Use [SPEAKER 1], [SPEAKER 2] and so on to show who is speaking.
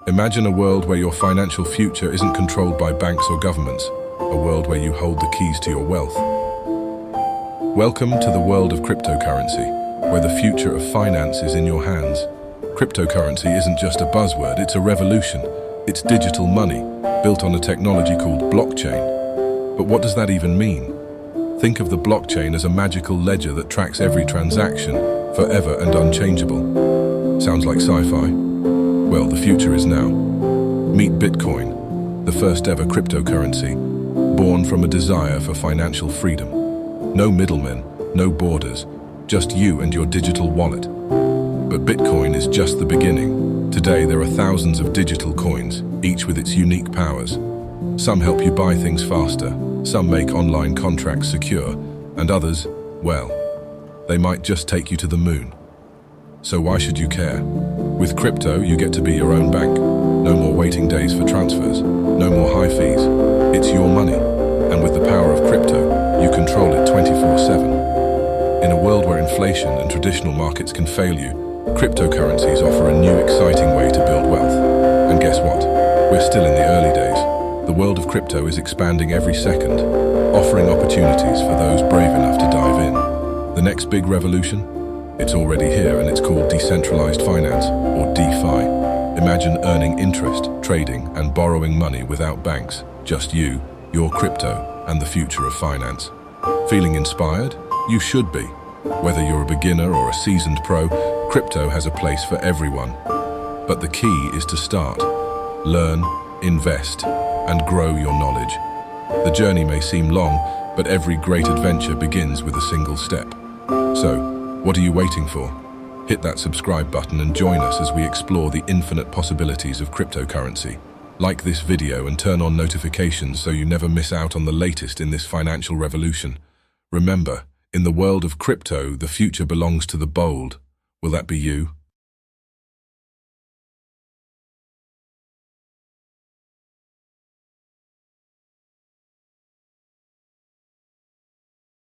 [SPEAKER 1] Imagine a world where your financial future isn't controlled by banks or governments, a world where you hold the keys to your wealth. Welcome to the world of cryptocurrency, where the future of finance is in your hands. Cryptocurrency isn't just a buzzword, it's a revolution. It's digital money, built on a technology called blockchain. But what does that even mean? Think of the blockchain as a magical ledger that tracks every transaction, forever and unchangeable. Sounds like sci-fi? Well, the future is now. Meet Bitcoin, the first ever cryptocurrency, born from a desire for financial freedom. No middlemen, no borders, just you and your digital wallet. But Bitcoin is just the beginning. Today there are thousands of digital coins, each with its unique powers. Some help you buy things faster, some make online contracts secure, and others, well, they might just take you to the moon. So why should you care? With crypto, you get to be your own bank. No more waiting days for transfers, no more high fees. It's your money, and with the power of crypto, you control it 24/7. In a world where inflation and traditional markets can fail you, cryptocurrencies offer a new exciting way to build wealth. And guess what? We're still in the early days. The world of crypto is expanding every second, offering opportunities for those brave enough to dive in. The next big revolution? It's already here, and it's called Decentralized Finance, or DeFi. Imagine earning interest, trading, and borrowing money without banks. Just you, your crypto, and the future of finance. Feeling inspired? You should be. Whether you're a beginner or a seasoned pro, crypto has a place for everyone. But the key is to start. Learn, invest, and grow your knowledge. The journey may seem long, but every great adventure begins with a single step. So, what are you waiting for? Hit that subscribe button and join us as we explore the infinite possibilities of cryptocurrency. Like this video and turn on notifications so you never miss out on the latest in this financial revolution. Remember, in the world of crypto, the future belongs to the bold. Will that be you?